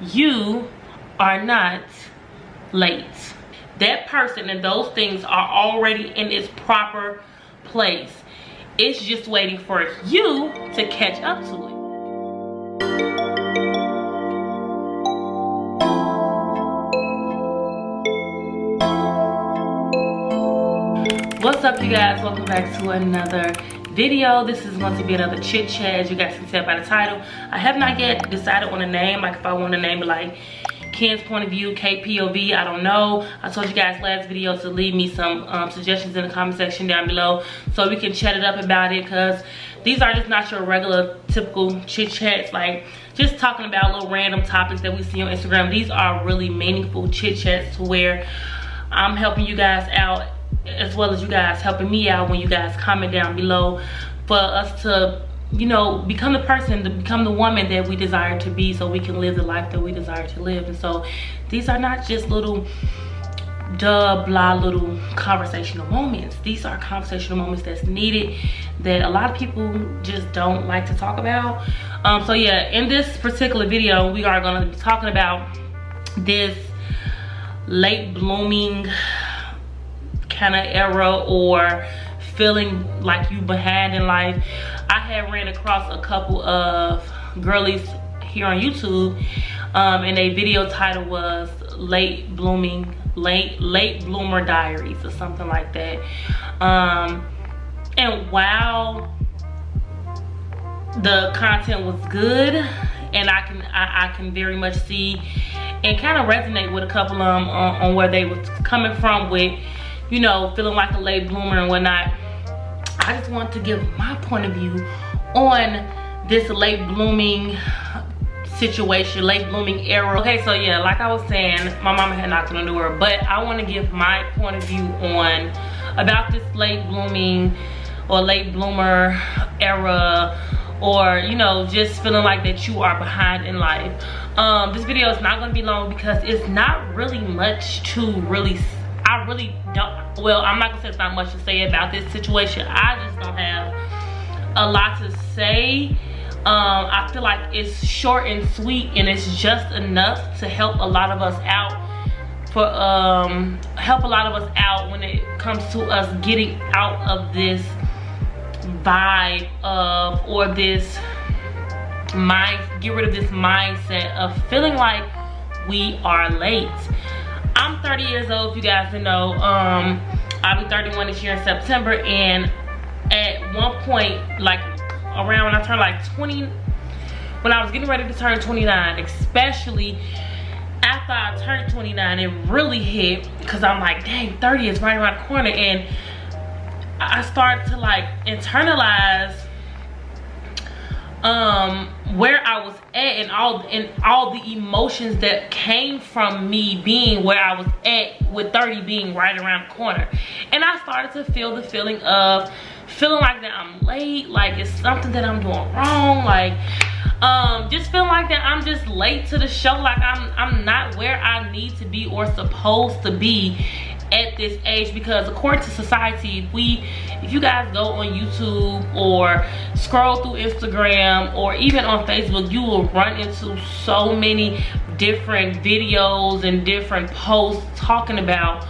you are not late. That person and those things are already in its proper place. It's just waiting for you to catch up to it. What's up, you guys? Welcome back to another video. This is going to be another chit chat, as you guys can tell by the title. I have not yet decided on a name, like if I want to name it like Ken's Point of View, KPOV, I don't know. I told you guys last video to leave me some suggestions in the comment section down below so we can chat it up about it, because these are just not your regular typical chit chats, like just talking about little random topics that we see on Instagram. These are really meaningful chit chats to where I'm helping you guys out, as well as you guys helping me out when you guys comment down below for us to, you know, become the person, to become the woman that we desire to be, so we can live the life that we desire to live. And so these are not just little little conversational moments. These are conversational moments that's needed, that a lot of people just don't like to talk about. So yeah, in this particular video we are going to be talking about this late blooming kind of era, or feeling like you behind in life. I had ran across a couple of girlies here on YouTube, and a video title was late bloomer diaries or something like that. And while the content was good, and I can very much see and kind of resonate with a couple of them on where they was coming from with, you know, feeling like a late bloomer and whatnot. I just want to give my point of view on this late blooming situation, late blooming era. Okay, so yeah, like I was saying, my mama had knocked on the door, but I want to give my point of view on about this late blooming or late bloomer era, or, you know, just feeling like that you are behind in life. This video is not going to be long because it's not really much to really, I really don't, well, I'm not gonna say it's not much to say about this situation. I just don't have a lot to say. I feel like it's short and sweet, and it's just enough to help a lot of us out, when it comes to us getting out of this vibe of, or this get rid of this mindset of feeling like we are late. I'm 30 years old, if you guys didn't know. I'll be 31 this year in September, and at one point, like around when I turned like 20, when I was getting ready to turn 29, especially after I turned 29, it really hit, because I'm like, dang, 30 is right around the corner. And I started to like internalize where I was at, and all the emotions that came from me being where I was at, with 30 being right around the corner. And I started to feel the feeling of feeling like that I'm late, like it's something that I'm doing wrong, like just feeling like that I'm just late to the show, like I'm not where I need to be or supposed to be at this age. Because according to society, if you guys go on YouTube or scroll through Instagram or even on Facebook, you will run into so many different videos and different posts talking about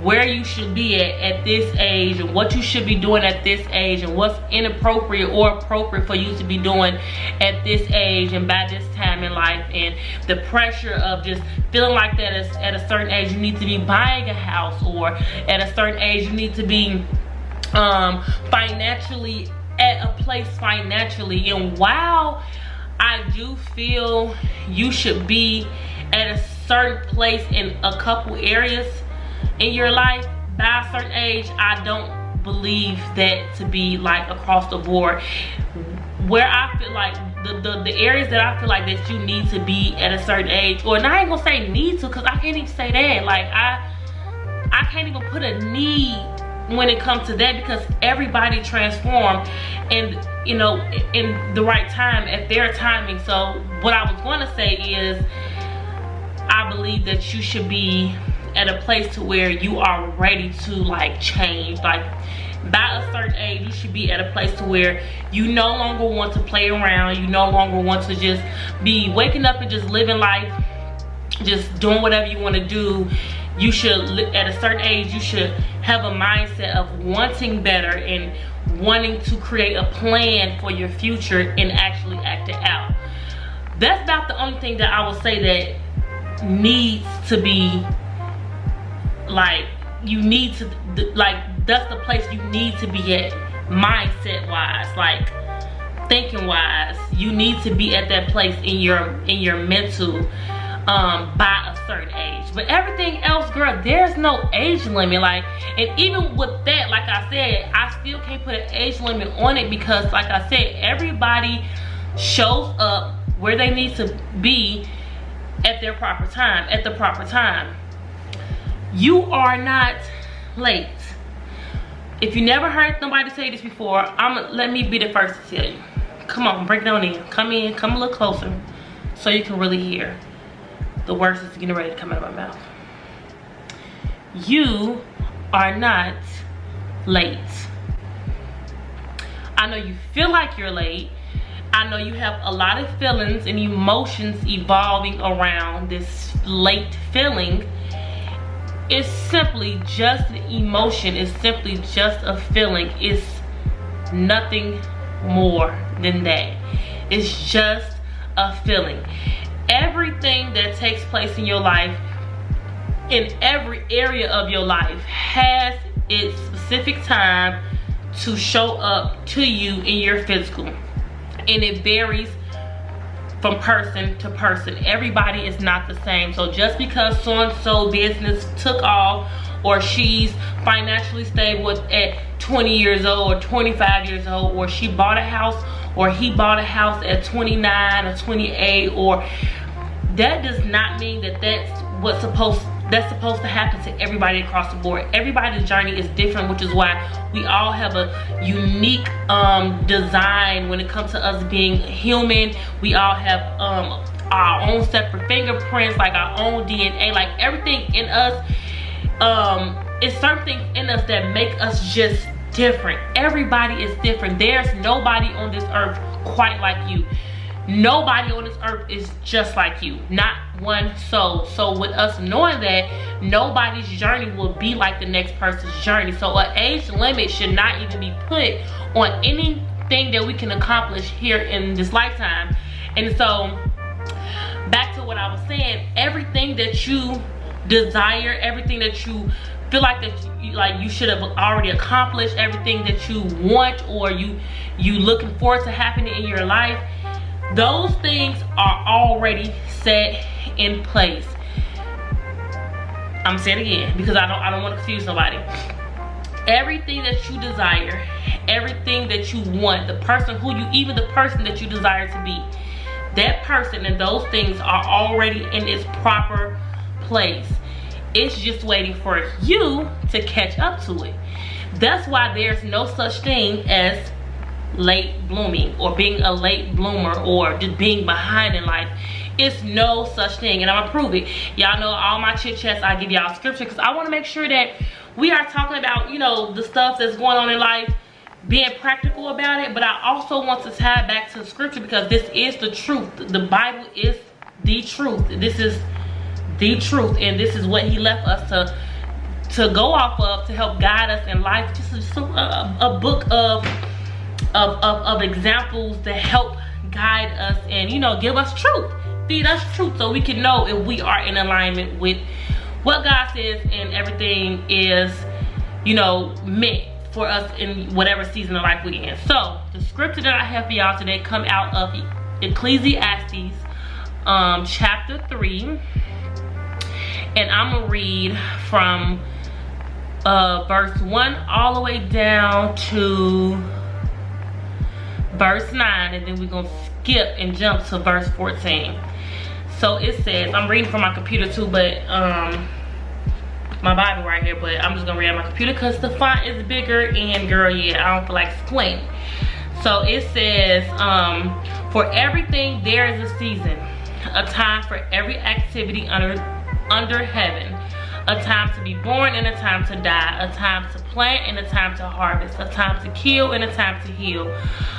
where you should be at this age, and what you should be doing at this age, and what's inappropriate or appropriate for you to be doing at this age and by this time in life. And the pressure of just feeling like that at a certain age you need to be buying a house, or at a certain age you need to be financially at a place financially. And while I do feel you should be at a certain place in a couple areas in your life by a certain age, I don't believe that to be like across the board. Where I feel like the areas that I feel like that you need to be at a certain age, or I ain't gonna say need to, because I can't even say that, like I can't even put a need when it comes to that, because everybody transform, and you know, in the right time, at their timing. So what I was going to say is, I believe that you should be at a place to where you are ready to like change. Like by a certain age, you should be at a place to where you no longer want to play around. You no longer want to just be waking up and just living life just doing whatever you want to do. You should, at a certain age, you should have a mindset of wanting better and wanting to create a plan for your future and actually act it out. That's about the only thing that I would say that needs to be, like, you need to, like, that's the place you need to be at, mindset wise, like thinking wise. You need to be at that place in your mental by a certain age. But everything else, girl, there's no age limit. Like, and even with that, like I said, I still can't put an age limit on it, because like I said, everybody shows up where they need to be at their proper time, at the proper time. You are not late. If you never heard nobody say this before, let me be the first to tell you. Come on, break it on in. Come a little closer so you can really hear the words that's getting ready to come out of my mouth. You are not late. I know you feel like you're late. I know you have a lot of feelings and emotions evolving around this late feeling. It's simply just an emotion. It's simply just a feeling. It's nothing more than that. It's just a feeling. Everything that takes place in your life, in every area of your life, has its specific time to show up to you in your physical. And it varies from person to person. Everybody is not the same. So just because so-and-so business took off, or she's financially stable at 20 years old or 25 years old, or she bought a house or he bought a house at 29 or 28, or that does not mean that that's supposed to happen to everybody across the board. Everybody's journey is different, which is why we all have a unique design when it comes to us being human. We all have our own separate fingerprints, like our own DNA, like everything in us. It's certain things in us that make us just different. Everybody is different. There's nobody on this earth quite like you. Nobody on this earth is just like you, not one soul. So with us knowing that, nobody's journey will be like the next person's journey. So an age limit should not even be put on anything that we can accomplish here in this lifetime. And so back to what I was saying, everything that you desire, everything that you feel like that you should have already accomplished, everything that you want or you looking forward to happening in your life, those things are already set in place. I'm gonna say it again because I don't want to confuse nobody. Everything that you desire, everything that you want, even the person that you desire to be, that person and those things are already in its proper place. It's just waiting for you to catch up to it. That's why there's no such thing as late blooming or being a late bloomer or just being behind in life. It's no such thing, and I'm gonna prove it. Y'all know all my chit chats, I give y'all scripture because I want to make sure that we are talking about, you know, the stuff that's going on in life, being practical about it, but I also want to tie back to the scripture because this is the truth. The Bible is the truth. This is the truth, and this is what he left us to go off of to help guide us in life. Just a book of examples that help guide us and, you know, give us truth, feed us truth, so we can know if we are in alignment with what God says and everything is, you know, meant for us in whatever season of life we're in. So the scripture that I have for y'all today come out of Ecclesiastes chapter 3, and I'm gonna read from verse 1 all the way down to verse 9, and then we're gonna skip and jump to verse 14. So it says, I'm reading from my computer too, but my Bible right here, but I'm just gonna read on my computer because the font is bigger, and girl, yeah, I don't feel like explaining. So it says, for everything there is a season, a time for every activity under heaven, a time to be born and a time to die, a time to plant and a time to harvest, a time to kill and a time to heal,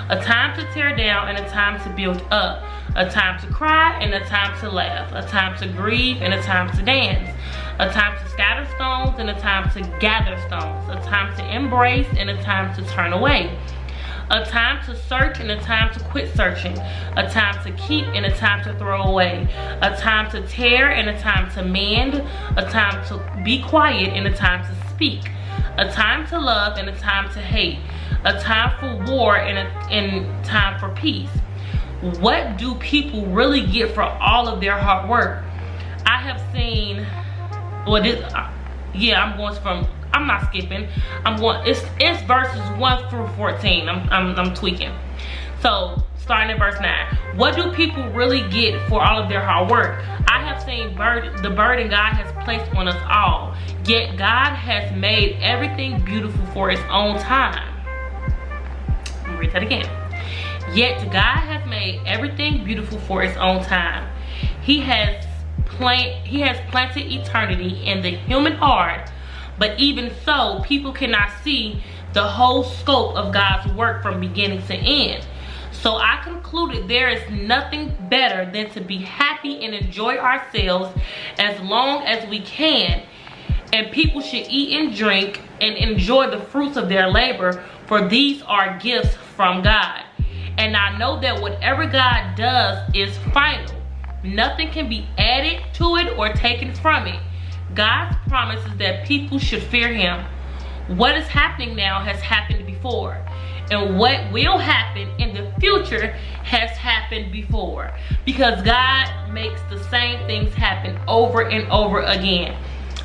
a time to tear down and a time to build up, a time to cry and a time to laugh, a time to grieve and a time to dance, a time to scatter stones and a time to gather stones, a time to embrace and a time to turn away, a time to search and a time to quit searching, a time to keep and a time to throw away, a time to tear and a time to mend, a time to be quiet and a time to speak, a time to love and a time to hate, a time for war and a time for peace. What do people really get for all of their hard work? I have seen, well, this, yeah, I'm not skipping. It's verses 1 through 14. I'm tweaking. So starting at verse 9. What do people really get for all of their hard work? I have seen the burden God has placed on us all. Yet God has made everything beautiful for its own time. I'm gonna read that again. Yet God has made everything beautiful for its own time. He has planted eternity in the human heart. But even so, people cannot see the whole scope of God's work from beginning to end. So I concluded there is nothing better than to be happy and enjoy ourselves as long as we can. And people should eat and drink and enjoy the fruits of their labor, for these are gifts from God. And I know that whatever God does is final. Nothing can be added to it or taken from it. God's promise is that people should fear him. What is happening now has happened before. And what will happen in the future has happened before. Because God makes the same things happen over and over again.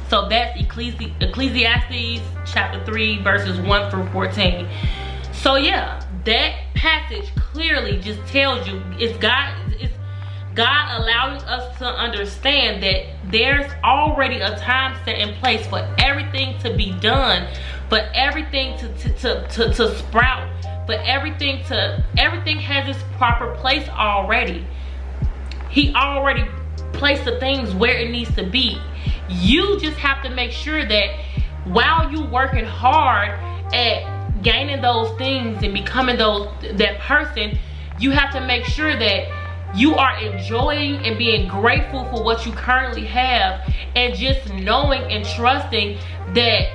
So that's Ecclesiastes chapter 3 verses 1 through 14. So yeah, that passage clearly just tells you it's God allowing us to understand that there's already a time set in place for everything to be done, for everything to sprout, for everything has its proper place already. He already placed the things where it needs to be. You just have to make sure that while you working hard at gaining those things and becoming that person, you have to make sure that you are enjoying and being grateful for what you currently have, and just knowing and trusting that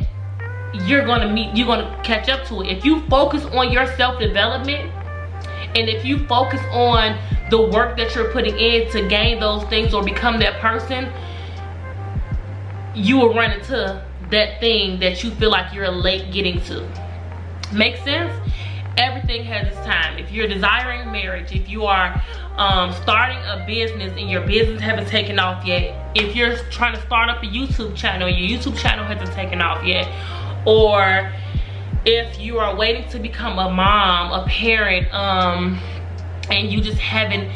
you're gonna catch up to it. If you focus on your self-development, and if you focus on the work that you're putting in to gain those things or become that person, you will run into that thing that you feel like you're late getting to. Make sense? Everything has its time. If you're desiring marriage, if you are starting a business and your business haven't taken off yet, if you're trying to start up a YouTube channel and your YouTube channel hasn't taken off yet, or if you are waiting to become a mom, a parent, and you just hasn't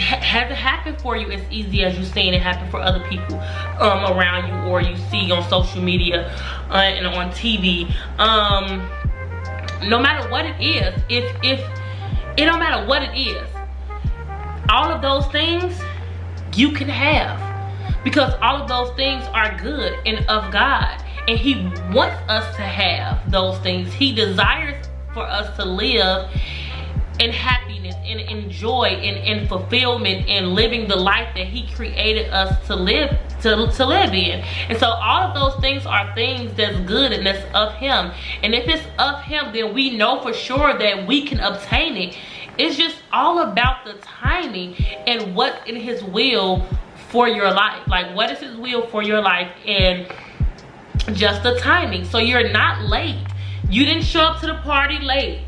happened for you as easy as you've seen it happen for other people around you, or you see on social media and on TV. No matter what it is, if it don't matter what it is, all of those things you can have, because all of those things are good and of God, and he wants us to have those things. He desires for us to live in happiness and in joy and in fulfillment and living the life that he created us to live in. And so all of those things are things that's good and that's of him. And if it's of him, then we know for sure that we can obtain it. It's just all about the timing and what's in his will for your life. Like, what is his will for your life, and just the timing. So you're not late. You didn't show up to the party late.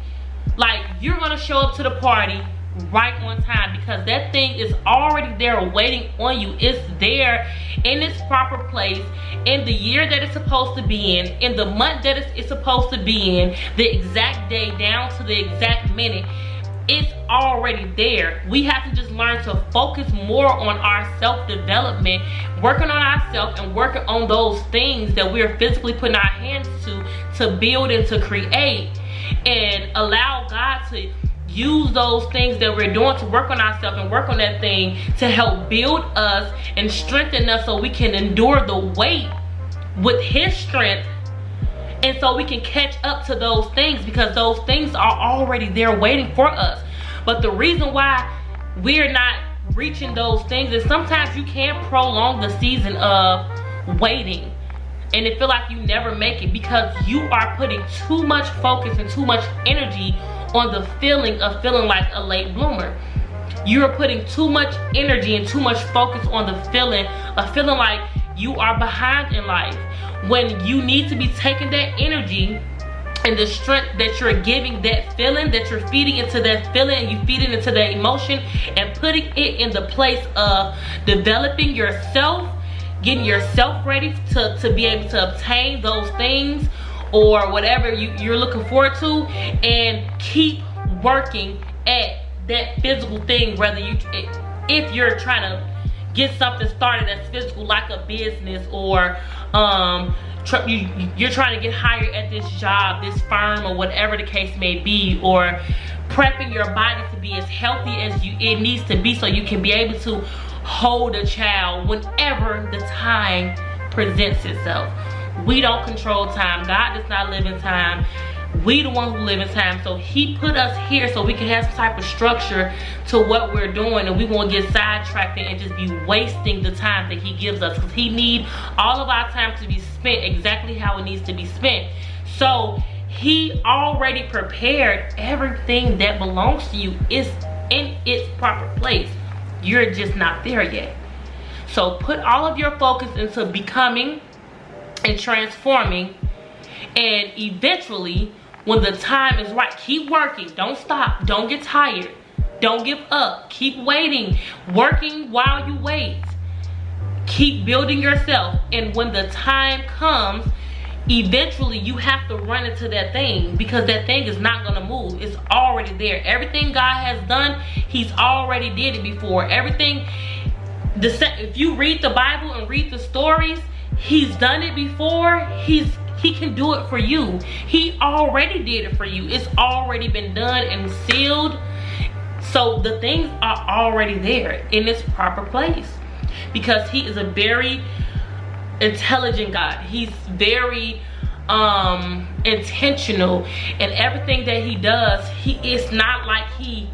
Like, you're gonna show up to the party right on time, because that thing is already there waiting on you. It's there in its proper place, in the year that it's supposed to be in the month that it's supposed to be in, the exact day down to the exact minute. It's already there. We have to just learn to focus more on our self-development, working on ourselves and working on those things that we're physically putting our hands to build and to create, and allow God to use those things that we're doing to work on ourselves and work on that thing to help build us and strengthen us, so we can endure the weight with his strength And so we can catch up to those things, because those things are already there waiting for us. But the reason why we're not reaching those things is sometimes you can't prolong the season of waiting and it feel like you never make it, because you are putting too much focus and too much energy on the feeling of feeling like a late bloomer. You're putting too much energy and too much focus on the feeling of feeling like you are behind in life, when you need to be taking that energy and the strength that you're giving that feeling, that you're feeding into that feeling, and you feed it into that emotion, and putting it in the place of developing yourself, getting yourself ready to be able to obtain those things or whatever you're looking forward to, and keep working at that physical thing, whether if you're trying to get something started that's physical, like a business, or you're trying to get hired at this job, this firm, or whatever the case may be, or prepping your body to be as healthy as it needs to be, so you can be able to hold a child whenever the time presents itself. We don't control time. God does not live in time. We the ones who live in time. So he put us here so we can have some type of structure to what we're doing, and we won't get sidetracked and just be wasting the time that he gives us, because he needs all of our time to be spent exactly how it needs to be spent. So he already prepared everything that belongs to you. Is in its proper place. You're just not there yet. So put all of your focus into becoming and transforming, and eventually when the time is right, keep working. Don't stop. Don't get tired. Don't give up. Keep waiting. Working while you wait. Keep building yourself, and when the time comes, eventually you have to run into that thing, because that thing is not going to move. It's already there. Everything God has done, he's already did it before. Everything, if you read the Bible and read the stories, he's done it before. He can do it for you. He already did it for you. It's already been done and sealed. So the things are already there in its proper place, because he is a very intelligent God. He's very intentional, and everything that he does, it's not like he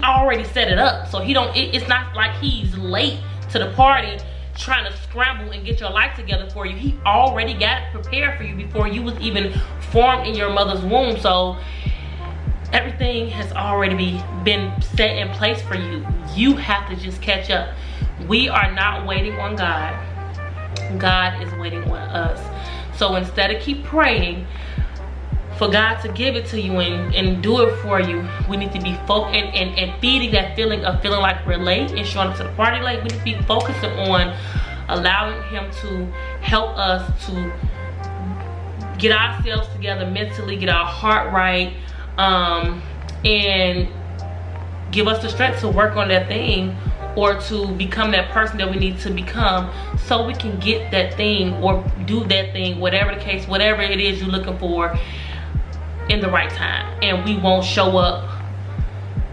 already set it up. So it's not like he's late to the party trying to scramble and get your life together for you. He already got it prepared for you before you was even formed in your mother's womb. So everything has already been set in place for you. You have to just catch up. We are not waiting on God. God is waiting on us. So instead of keep praying for God to give it to you and do it for you, we need to be focused and feeding that feeling of feeling like we're late and showing up to the party late. We need to be focusing on allowing him to help us to get ourselves together mentally, get our heart right, and give us the strength to work on that thing, or to become that person that we need to become, so we can get that thing or do that thing, whatever the case, whatever it is you're looking for, in the right time. And we won't show up,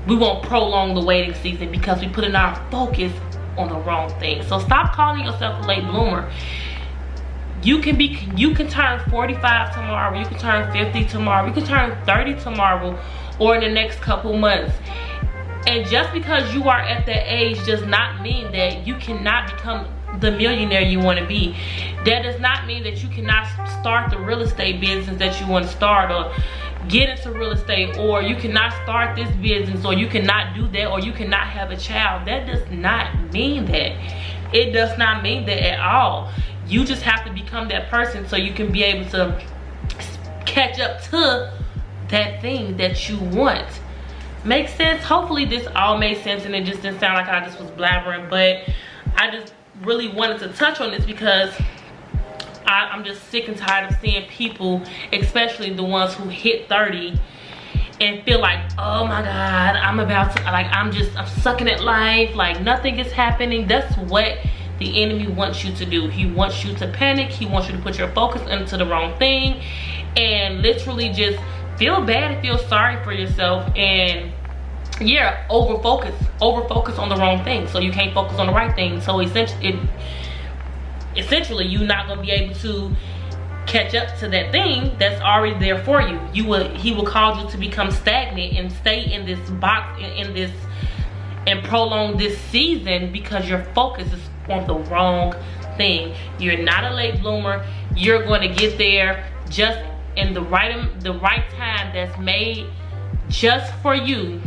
we won't prolong the waiting season, because we put in our focus on the wrong thing. So stop calling yourself a late bloomer. You can turn 45 tomorrow, you can turn 50 tomorrow, you can turn 30 tomorrow, or in the next couple months. And just because you are at that age does not mean that you cannot become the millionaire you want to be. That does not mean that you cannot start the real estate business that you want to start, or get into real estate, or you cannot start this business, or you cannot do that, or you cannot have a child. That does not mean that. It does not mean that at all. You just have to become that person so you can be able to catch up to that thing that you want. Makes sense? Hopefully this all made sense and it just didn't sound like I just was blabbering, but I just really wanted to touch on this because I'm just sick and tired of seeing people, especially the ones who hit 30, and feel like, oh my God, I'm about to, like, I'm sucking at life, like nothing is happening. That's what the enemy wants you to do. He wants you to panic. He wants you to put your focus into the wrong thing and literally just feel bad and feel sorry for yourself, and yeah, over focus on the wrong thing, so you can't focus on the right thing. So essentially you're not going to be able to catch up to that thing that's already there for you. He will cause you to become stagnant and stay in this box, in this, and prolong this season because your focus is on the wrong thing. You're not a late bloomer. You're going to get there just in the right time that's made just for you.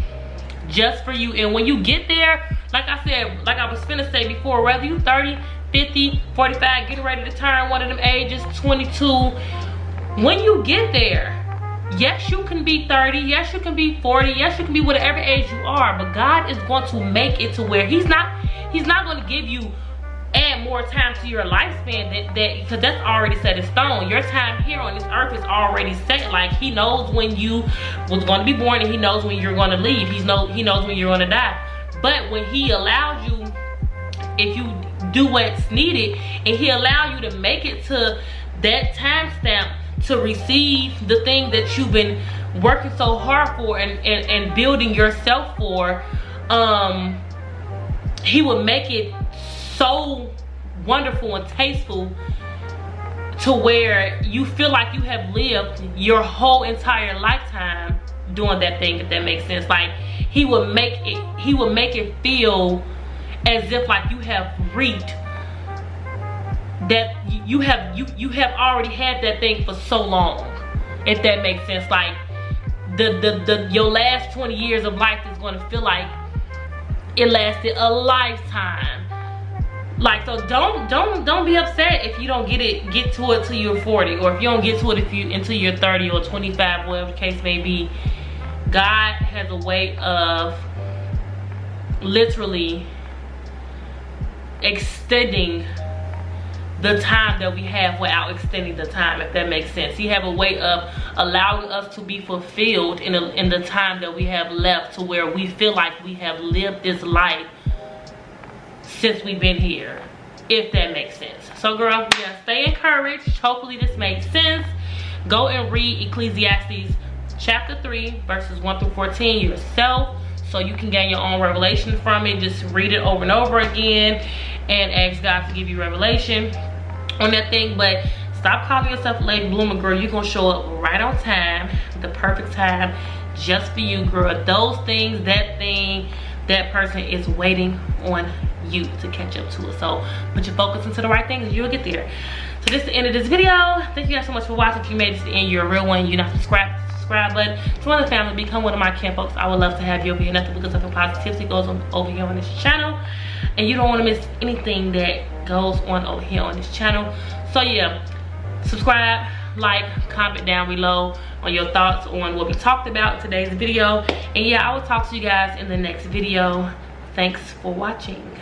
Just for you. And when you get there, like I said, like I was finna say before, whether you 30, 50, 45, getting ready to turn one of them ages, 22, when you get there, yes, you can be 30, yes, you can be 40, yes, you can be whatever age you are, but God is going to make it to where he's not going to give you, add more time to your lifespan because that's already set in stone. Your time here on this earth is already set. Like, he knows when you was going to be born, and he knows when you're going to leave. He knows when you're going to die. But when he allows you, if you do what's needed, and he allow you to make it to that time stamp to receive the thing that you've been working so hard for and building yourself for, he will make it so wonderful and tasteful to where you feel like you have lived your whole entire lifetime doing that thing, if that makes sense. Like, he will make it feel as if like you have reaped that, you have already had that thing for so long, if that makes sense. Like, your last 20 years of life is going to feel like it lasted a lifetime. Like, so don't be upset if you don't get to it till you're 40, or if you don't get to it until you're 30 or 25, whatever the case may be. God has a way of literally extending the time that we have without extending the time, if that makes sense. He have a way of allowing us to be fulfilled in the time that we have left, to where we feel like we have lived this life since we've been here, if that makes sense. So girl, yeah, stay encouraged. Hopefully this makes sense. Go and read Ecclesiastes chapter 3 verses 1 through 14 yourself, so you can gain your own revelation from it. Just read it over and over again and ask God to give you revelation on that thing. But stop calling yourself a late bloomer, girl. You're gonna show up right on time, the perfect time, just for you, girl. Those things, that person is waiting on you to catch up to it. So put your focus into the right things and you'll get there. So this is the end of this video. Thank you guys so much for watching. If you made it to the end, you're a real one. You're not subscribed, subscribe button. Join the family, become one of my KenFolks. I would love to have you over here. Nothing because something positivity goes on over here on this channel, and you don't want to miss anything that goes on over here on this channel. So yeah, subscribe, like, comment down below on your thoughts on what we talked about in today's video. And yeah, I will talk to you guys in the next video. Thanks for watching.